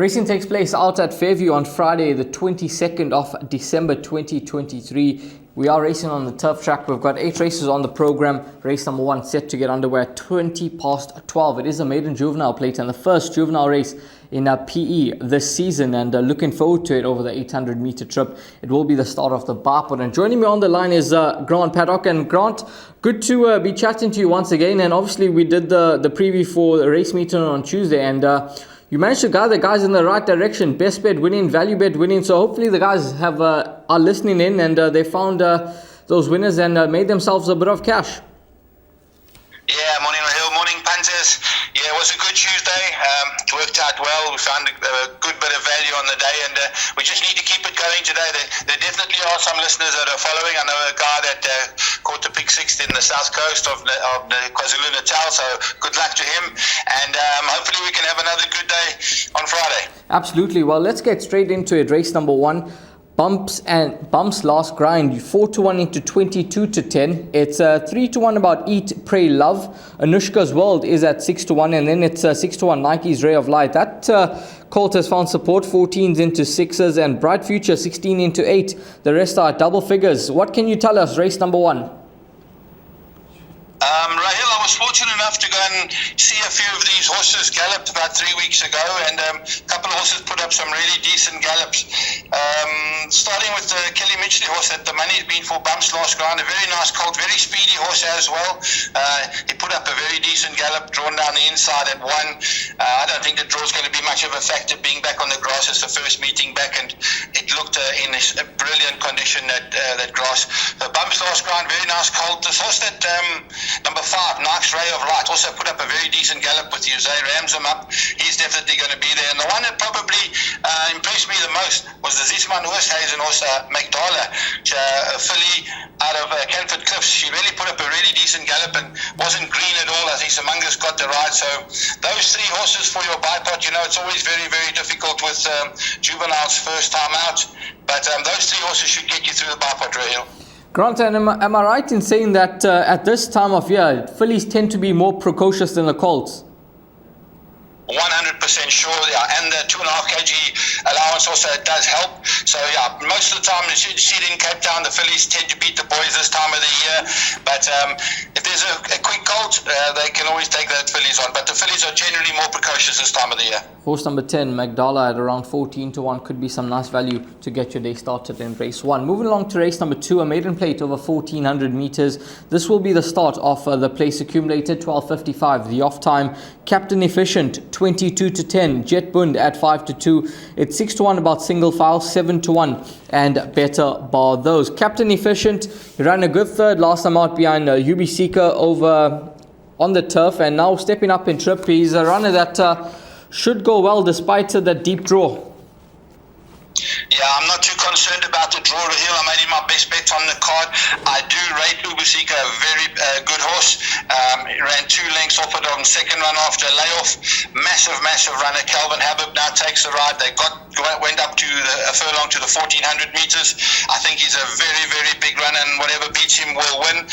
Racing takes place out at Fairview on Friday, the 22nd of December 2023. We are racing on the turf track. We've got 8 races on the program. Race number 1 set to get underway at 12:20. It is a maiden juvenile plate and the first juvenile race in PE this season, and looking forward to it over the 800 meter trip. It will be the start of the Barpot. And joining me on the line is Grant Paddock. And Grant, good to be chatting to you once again. And obviously we did the preview for the race meeting on Tuesday, and you managed to guide the guys in the right direction. Best bet winning, value bet winning. So hopefully the guys have are listening in, and they found those winners and made themselves a bit of cash. Yeah, morning Rahil, morning punters. Yeah, it was a good Tuesday. It worked out well. We found a good bit of value on the day, and we just need to keep it going today. There definitely are some listeners that are following. I know a guy that caught the pick sixth in the south coast of the KwaZulu-Natal, so good luck to him. And hopefully we can have another good day on Friday. Absolutely. Well, let's get straight into it. Race number 1. Bumps last grind, 4-1 into 22-10. It's 3-1 about Eat, Pray, Love. Anushka's World is at 6-1, and then it's 6-1 Nike's Ray of Light. That colt has found support, 14s into 6s, and Bright Future 16 into 8. The rest are double figures. What can you tell us, race number 1? Rahil, I was fortunate enough to go and see a few of these horses galloped about 3 weeks ago, and a couple of horses put up some really decent gallops. Starting with the Kelly Mitchley horse that the money's been for, Bumps last ground, a very nice colt, very speedy horse as well. He put up a very decent gallop, drawn down the inside at 1. I don't think the draw's going to be much of a factor, being back on the grass as the first meeting back, and it looked in a brilliant condition, that grass. So Bumps last ground, very nice colt. This horse that number 5, Nike's Ray of Light, also put up a very decent gallop with you. Zay rams him up. He's definitely going to be there. And the one that probably impressed me the most was the Zisman Oosthuizen horse, Magdala, a filly out of Canford Cliffs. She really put up a really decent gallop and wasn't green at all. I think Samanga's got the ride. So those 3 horses for your bipod, it's always very, very difficult with juveniles first time out. But those 3 horses should get you through the bipod, Rahil. Grant, and am I right in saying that at this time of year, fillies tend to be more precocious than the colts? 100% sure, yeah, and the 2.5 kg allowance also does help. So yeah, most of the time you see it in Cape Town, the fillies tend to beat the boys this time of the year. But if there's a quick colt, they can always take those fillies on. But the fillies are generally more precocious this time of the year. Horse number 10, Magdala, at around 14-1, could be some nice value to get your day started in race 1. Moving along to race number 2, a maiden plate over 1400 meters. This will be the start of the place accumulated, 12:55. The off time, Captain Efficient, 22-10. Jet Bund at 5-2. It's 6-1 about single file, 7-1 and better bar those. Captain Efficient, he ran a good third last time out behind UB Seeker over on the turf, and now stepping up in trip. He's a runner that should go well despite the deep draw. Yeah, I'm not too concerned about the draw, Rahil. I made him my best bet on the card. I do rate Ubusika a very good horse. He ran 2 lengths off it on second run after a layoff. Massive runner. Calvin Habib now takes the ride. They went up to a furlong to the 1400 meters. I think he's a very, very big runner, and whatever beats him will win.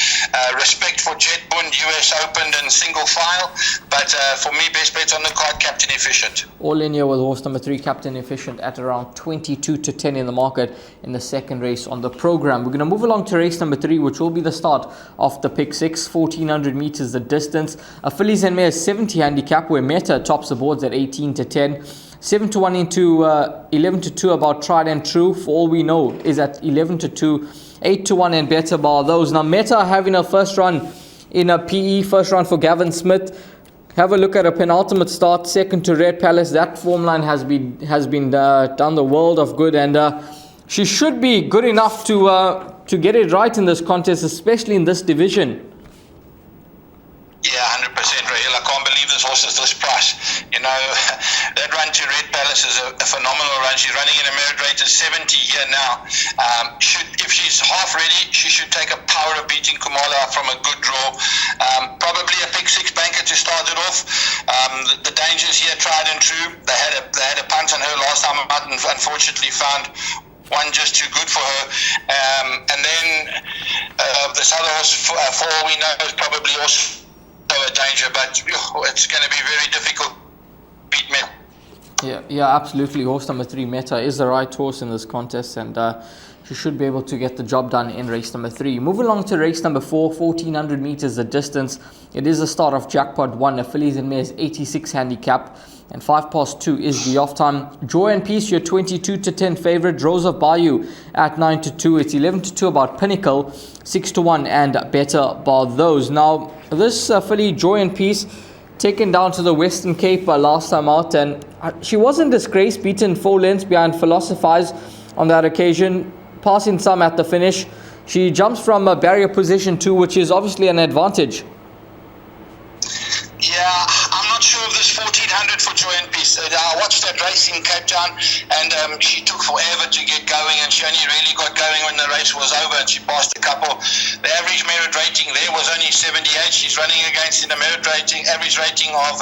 Respect for Jet Bund, US Open and single file. But for me, best bet on the card, Captain Efficient. All in here with horse number 3, Captain Efficient, at around 22-10 in the market in the second race on the program. We're going to move along to race number 3, which will be the start of the pick 6, 1400 meters the distance. A fillies and mares 70 handicap, where Meta tops the boards at 18-10. 7-1 into 11-2 about Tried and True, for all we know, is at 11-2. 8-1 and better bar those. Now Meta having a first run in a PE, first run for Gavin Smith. Have a look at a penultimate start, second to Red Palace. That form line has been done the world of good, and she should be good enough to get it right in this contest, especially in this division. Yeah, 100%, Rahil. I can't believe this horse is this price. That run to Red Palace is a phenomenal run. She's running in a merit rate of 70 here now. If she's half ready, she should take a power of beating Kumala from a good draw. Probably a pick 6 banker to start it off. The dangers here, Tried and True. They had a punt on her last time out, and unfortunately found one just too good for her. And then this other horse, for all we know, is probably also a danger, but it's going to be very difficult. Beat me. Yeah, absolutely. Horse number 3, Meta, is the right horse in this contest, and she should be able to get the job done in race number 3. Moving along to race number 4, 1400 meters the distance. It is the start of Jackpot 1, a fillies and mares 86 handicap, and 2:05 is the off time. Joy and Peace, your 22-10 favorite. Rose of Bayou at 9-2. It's 11-2 about Pinnacle, 6-1, and Better Bar Those. Now, this filly, Joy and Peace, taken down to the Western Cape last time out, and she wasn't disgraced, beaten 4 lengths behind Philosophize on that occasion, passing some at the finish. She jumps from a barrier position 2, which is obviously an advantage. Yeah, I'm not sure of this 1400 for Joy and Peace. I watched that race in Cape Town, and she took forever to get going, and she only really got going when the race was over, and she passed a couple. The average merit rating there was only 78. She's running against in a merit rating, average rating of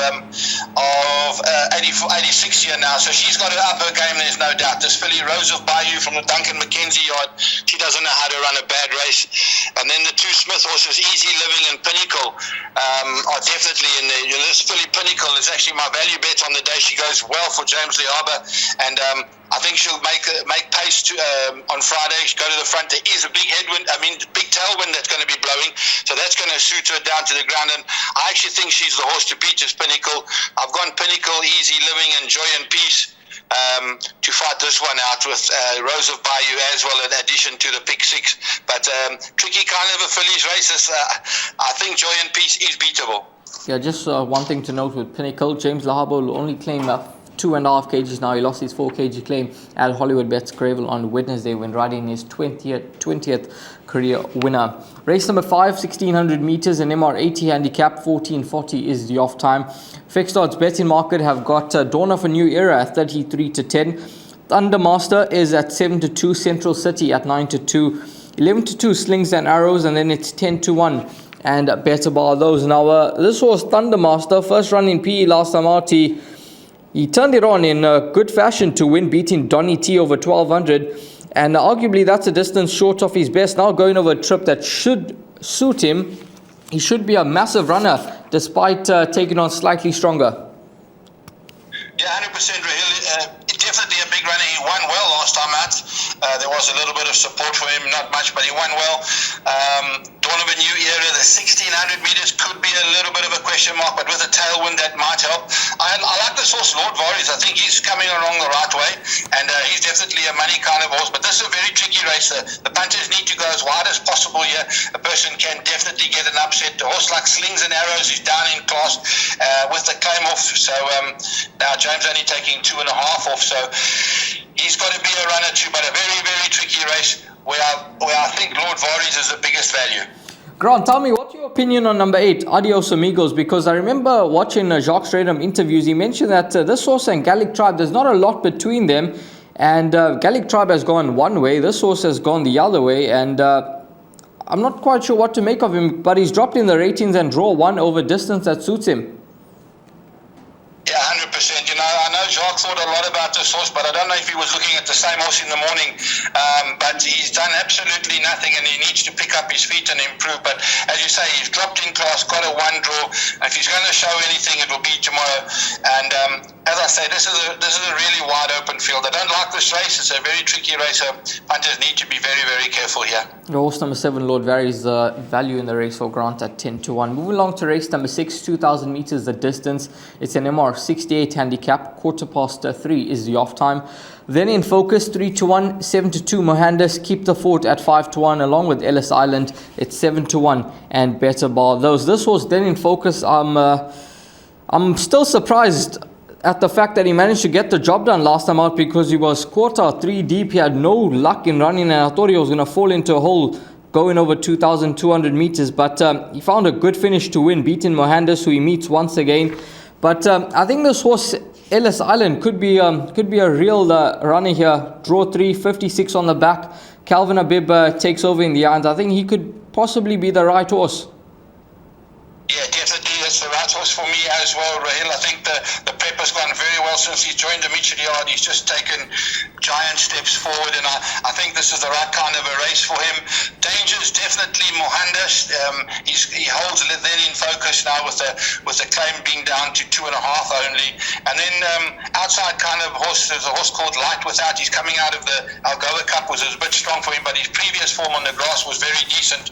86 here now, so she's got to up her game, there's no doubt. This filly, Rose of Bayou from the Duncan Mackenzie yard, she doesn't know how to run a bad race. And then the 2 Smith horses, Easy Living and Pinnacle, are definitely in there. This filly Pinnacle is actually my value bet on the day. She goes well for James Lee Harbour, and I think she'll make pace on Friday. She'll go to the front. There is a big big tailwind that's going to be blowing, so that's going to suit her down to the ground, and I actually think she's the horse to beat, this Pinnacle. I've gone Pinnacle, Easy Living and Joy and Peace to fight this one out with Rose of Bayou as well, in addition to the pick 6. But tricky kind of a fillies races. I think Joy and Peace is beatable. Yeah, just one thing to note with Pinnacle, James Lahabo will only claim 2.5 kgs now. He lost his 4 kg claim at Hollywoodbets Greyville on Wednesday when riding his 20th career winner. Race number 5, 1600 meters, an MR80 handicap, 14:40 is the off time. Fixed odds betting market have got Dawn of a New Era at 33-10. Thundermaster is at 7-2, Central City at 9-2, 11-2 Slings and Arrows, and then it's 10-1. And Better Bar Those. Now, this horse, Thundermaster, first run in PE last time out, he turned it on in good fashion to win, beating Donny T over 1200. And arguably, that's a distance short of his best. Now going over a trip that should suit him. He should be a massive runner, despite taking on slightly stronger. Yeah, 100%, Rahil. Definitely a big runner. He won well last time out. There was a little bit of support for him, not much, but he won well. Dawn of a New Era, the 1600 meters could be a little bit of a question mark, but with a tailwind that might help. I like this horse, Lord Varys. I think he's coming along the right way, and he's definitely a money kind of horse, but this is a very tricky race. The punters need to go as wide as possible here. A person can definitely get an upset. A horse like Slings and Arrows is down in class with the claim off, so now James only taking 2.5 off, so he's got to be a runner too, but a very, very tricky race where I think Lord Varys is the biggest value. Grant, tell me, what's your opinion on number 8, Adios Amigos? Because I remember watching Jacques Stradum interviews, he mentioned that this horse and Gallic Tribe, there's not a lot between them, and Gallic Tribe has gone one way, this horse has gone the other way, and I'm not quite sure what to make of him, but he's dropped in the ratings and draw 1 over distance that suits him. Yeah, 100%. I know Jacques thought a lot about this horse, but I don't know if he was looking at the same horse in the morning. But he's done absolutely nothing, and he needs to pick up his feet and improve. But as you say, he's dropped in class, got a 1 draw. And if he's going to show anything, it will be tomorrow. And as I say, this is a really wide open field. I don't like this race. It's a very tricky race. So punters need to be very, very careful here. Horse number 7, Lord Varies, the value in the race for Grant at 10-1. Moving along to race number 6, 2000 meters the distance. It's an MR 68 handicap, 3:15 is the off time. Then in focus, 3-1, 7-2 Mohandas keep the fort at 5-1, along with Ellis Island. It's 7-1 and Better Bar Those. This was then in focus. I'm still surprised at the fact that he managed to get the job done last time out, because he was quarter 3 deep. He had no luck in running, and I thought he was going to fall into a hole going over 2,200 meters. But he found a good finish to win, beating Mohandas, who he meets once again. But I think this horse, Ellis Island, could be a real runner here. Draw 3, 56 on the back. Calvin Abib takes over in the irons. I think he could possibly be the right horse. Yeah, definitely. That's the right horse for me as well, Rahil. I think the prep has gone very well since he's joined the Mitchell yard. He's just taken giant steps forward, and I think this is the right kind of a race for him. Danger is definitely Mohandas. He holds then in focus now with the claim being down to 2.5 only. And then outside kind of horse, there's a horse called Light Without. He's coming out of the Algoa Cup, was a bit strong for him, but his previous form on the grass was very decent.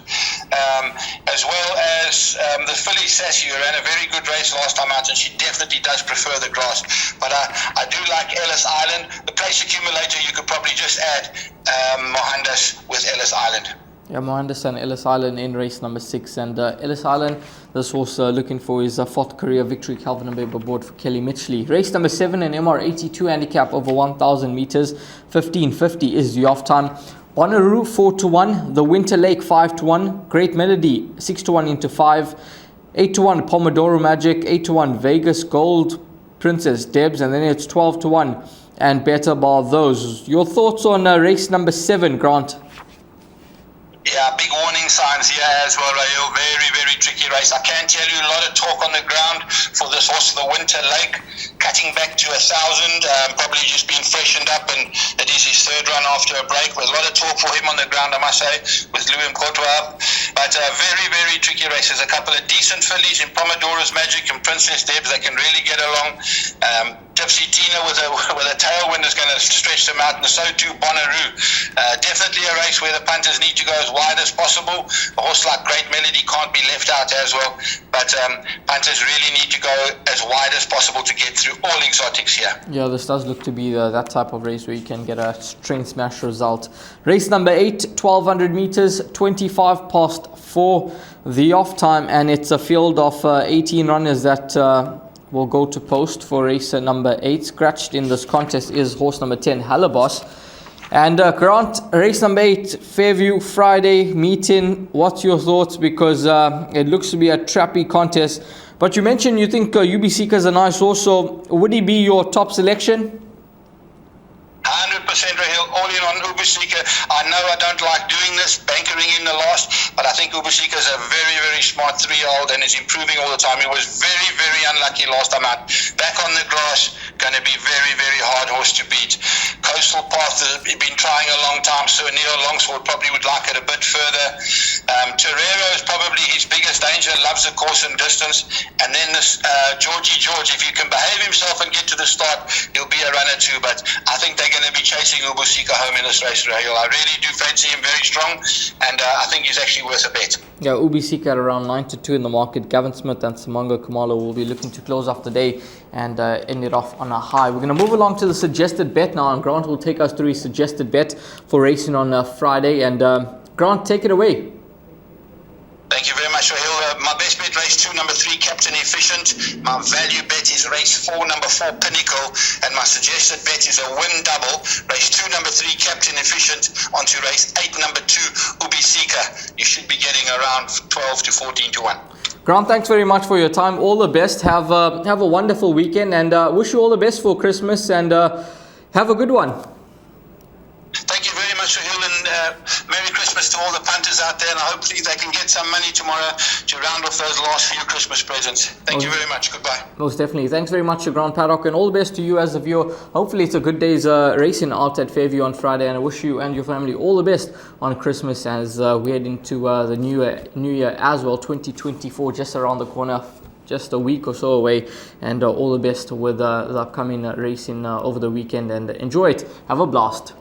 As well as the filly Sassy, who ran a very good race last time out, and she definitely does prefer the grass. But I do like Ellis Island. The place accumulator, you could probably just add Mohandas with Ellis Island. Yeah, Mohandas and Ellis Island in race number 6. And Ellis Island, this horse looking for his 4th career victory. Calvin Mbembe aboard for Kelly Mitchley. Race number 7, an MR82 handicap over 1,000 meters. 15.50 is the off time. Bonnaroo 4-1, The Winter Lake 5-1, Great Melody 6-1 into 5, 8-1 Pomodoro Magic, 8-1 Vegas Gold, Princess Debs, and then it's 12-1 and Better Bar Those. Your thoughts on race number 7, Grant? Yeah, big warning signs here as well, Raheel. Very, very tricky race. I can tell you a lot of talk on the ground for this horse, The Winter Lake, cutting back to 1,000, probably just being freshened up, and it is his 3rd run after a break. With a lot of talk for him on the ground, I must say, with Louis Mkotwa up. But very, very tricky races. A couple of decent fillies in Pomodoro's Magic and Princess Debs. They can really get along. Tipsy Tina with a tailwind is going to stretch them out, and so too Bonnaroo. Definitely a race where the punters need to go as wide as possible. A horse like Great Melody can't be left out as well, but punters really need to go as wide as possible to get through all exotics here. Yeah, this does look to be that type of race where you can get a straight smash result. Race number 8, 1,200 meters, 25 past 4, the off time, and it's a field of 18 runners that will go to post for race number 8. Scratched in this contest is horse number 10, Halabos. And Grant, race number 8, Fairview, Friday meeting. What's your thoughts? Because it looks to be a trappy contest. But you mentioned you think UB Seeker is a nice horse. So would he be your top selection? 100% Raheel, all in on Uber Seeker. I know I don't like doing this, bankering in the last, but I think Uber Seeker is a very, very smart 3-year-old and is improving all the time. He was very, very unlucky last time out. Back on the grass, going to be very, very hard horse to beat. Coastal Path has been trying a long time, so Neil Longsword probably would like it a bit further. Torero is probably his biggest danger, loves the course and distance. And then this Georgie George, if he can behave himself and get to the start, he'll be a runner too. But I think they're going to be chasing Ubu Seeker home in this race, Raheel. I really do fancy him very strong, and I think he's actually worth a bet. Yeah, Ubu Seeker at around 9-2 in the market. Gavin Smith and Simango Kumalo will be looking to close off the day and end it off on a high. We're going to move along to the suggested bet now, and Grant will take us through his suggested bet for racing on Friday. And Grant, take it away. Thank you very much, Raheel. My best bet, race 2, number 3, Captain Efficient. My value bet is race 4, number 4, Pinnacle. And my suggested bet is a win double. Race 2, number 3, Captain Efficient. Onto race 8, number 2, Ubi Seeker. You should be getting around 12 to 14 to 1. Grant, thanks very much for your time. All the best. Have a wonderful weekend, and wish you all the best for Christmas, and have a good one. Thank you very much, Raheel, and Merry Christmas to all the punters out there, and hopefully they can get some money tomorrow to round off those last few Christmas presents. Thank you very much. Goodbye. Most definitely. Thanks very much to Grant Paddock, and all the best to you as a viewer. Hopefully it's a good day's racing out at Fairview on Friday, and I wish you and your family all the best on Christmas as we head into the new year as well, 2024, just around the corner. Just a week or so away, and all the best with the upcoming racing over the weekend, and enjoy it. Have a blast.